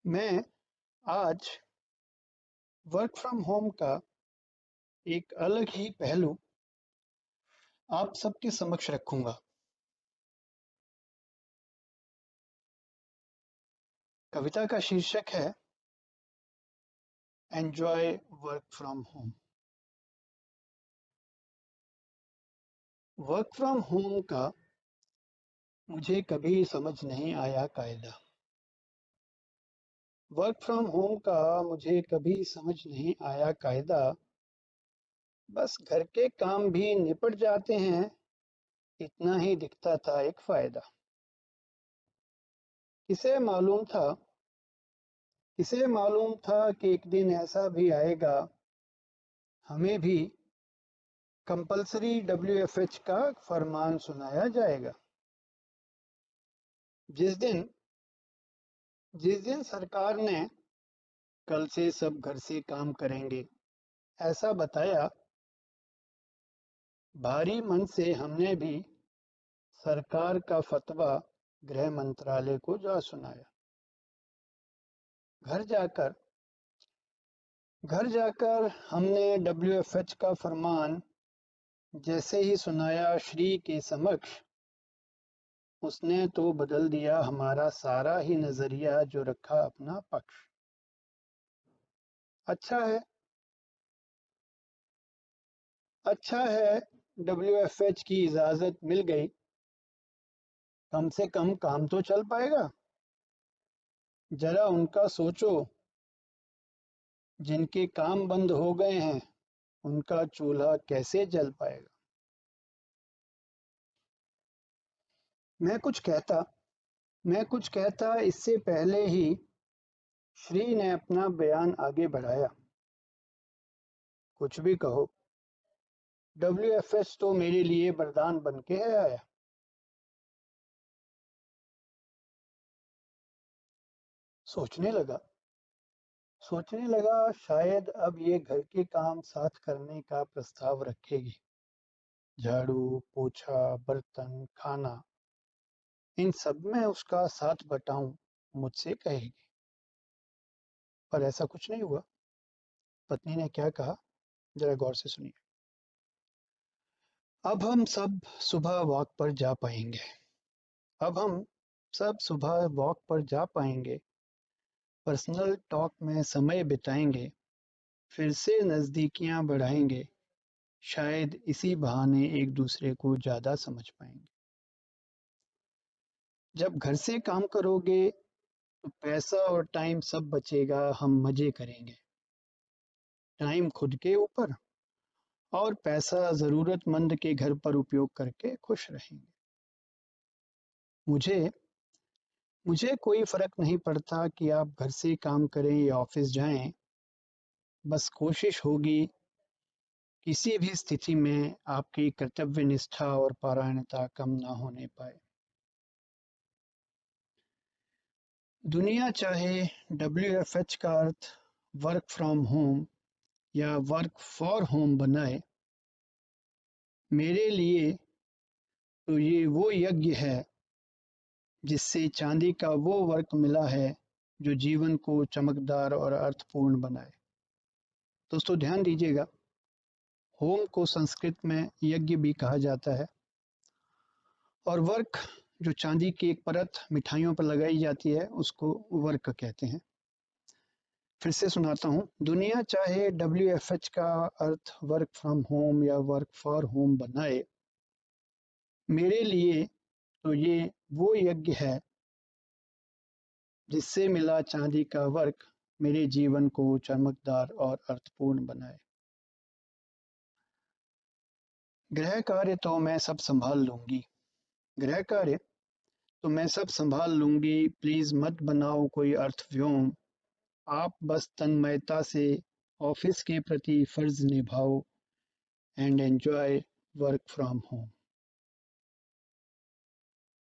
मैं आज work from home का एक अलग ही पहलू आप सबके समक्ष रखूंगा। कविता का शीर्षक है enjoy work from home. Work from home का मुझे कभी समझ नहीं आया कायदा। वर्क फ्रॉम होम का मुझे कभी समझ नहीं आया कायदा। बस घर के काम भी निपट जाते हैं, इतना ही दिखता था एक फायदा। किसे मालूम था किसे मालूम था कि एक दिन ऐसा भी आएगा, हमें भी कंपलसरी WFH का फरमान सुनाया जाएगा। जिस दिन जिस दिन सरकार ने कल से सब घर से काम करेंगे ऐसा बताया, भारी मन से हमने भी सरकार का फतवा गृह मंत्रालय को जा सुनाया। घर जाकर घर जाकर हमने WFH का फरमान जैसे ही सुनाया श्री के समक्ष, उसने तो बदल दिया हमारा सारा ही नजरिया जो रखा अपना पक्ष। अच्छा है अच्छा है WFH की इजाजत मिल गई, कम से कम काम तो चल पाएगा। जरा उनका सोचो, जिनके काम बंद हो गए हैं उनका चूल्हा कैसे जल पाएगा। मैं कुछ कहता मैं कुछ कहता इससे पहले ही श्री ने अपना बयान आगे बढ़ाया। कुछ भी कहो, WFH तो मेरे लिए वरदान बन के है आया। सोचने लगा सोचने लगा शायद अब ये घर के काम साथ करने का प्रस्ताव रखेगी। झाड़ू पोछा बर्तन खाना, इन सब में उसका साथ बटाऊं मुझसे कहेगी। पर ऐसा कुछ नहीं हुआ। पत्नी ने क्या कहा, जरा गौर से सुनिए। अब हम सब सुबह वॉक पर जा पाएंगे अब हम सब सुबह वॉक पर जा पाएंगे, पर्सनल टॉक में समय बिताएंगे, फिर से नजदीकियां बढ़ाएंगे, शायद इसी बहाने एक दूसरे को ज्यादा समझ पाएंगे। जब घर से काम करोगे तो पैसा और टाइम सब बचेगा, हम मजे करेंगे। टाइम खुद के ऊपर और पैसा जरूरतमंद के घर पर उपयोग करके खुश रहेंगे। मुझे मुझे कोई फर्क नहीं पड़ता कि आप घर से काम करें या ऑफिस जाएं, बस कोशिश होगी किसी भी स्थिति में आपकी कर्तव्य निष्ठा और परायणता कम ना होने पाए। दुनिया चाहे WFH का अर्थ वर्क फ्रॉम होम या वर्क फॉर होम बनाए, मेरे लिए तो ये वो यज्ञ है जिससे चांदी का वो वर्क मिला है जो जीवन को चमकदार और अर्थपूर्ण बनाए। दोस्तों ध्यान दीजिएगा, होम को संस्कृत में यज्ञ भी कहा जाता है, और वर्क जो चांदी की एक परत मिठाइयों पर लगाई जाती है उसको वर्क कहते हैं। फिर से सुनाता हूँ, दुनिया चाहे WFH का अर्थ वर्क फ्रॉम होम या वर्क फॉर होम बनाए, मेरे लिए तो ये वो यज्ञ है जिससे मिला चांदी का वर्क मेरे जीवन को चमकदार और अर्थपूर्ण बनाए। गृह कार्य तो मैं सब संभाल लूंगी गृह कार्य तो मैं सब संभाल लूंगी, प्लीज मत बनाओ कोई अर्थ व्योम। आप बस तन्मयता से ऑफिस के प्रति फर्ज निभाओ and enjoy work from home.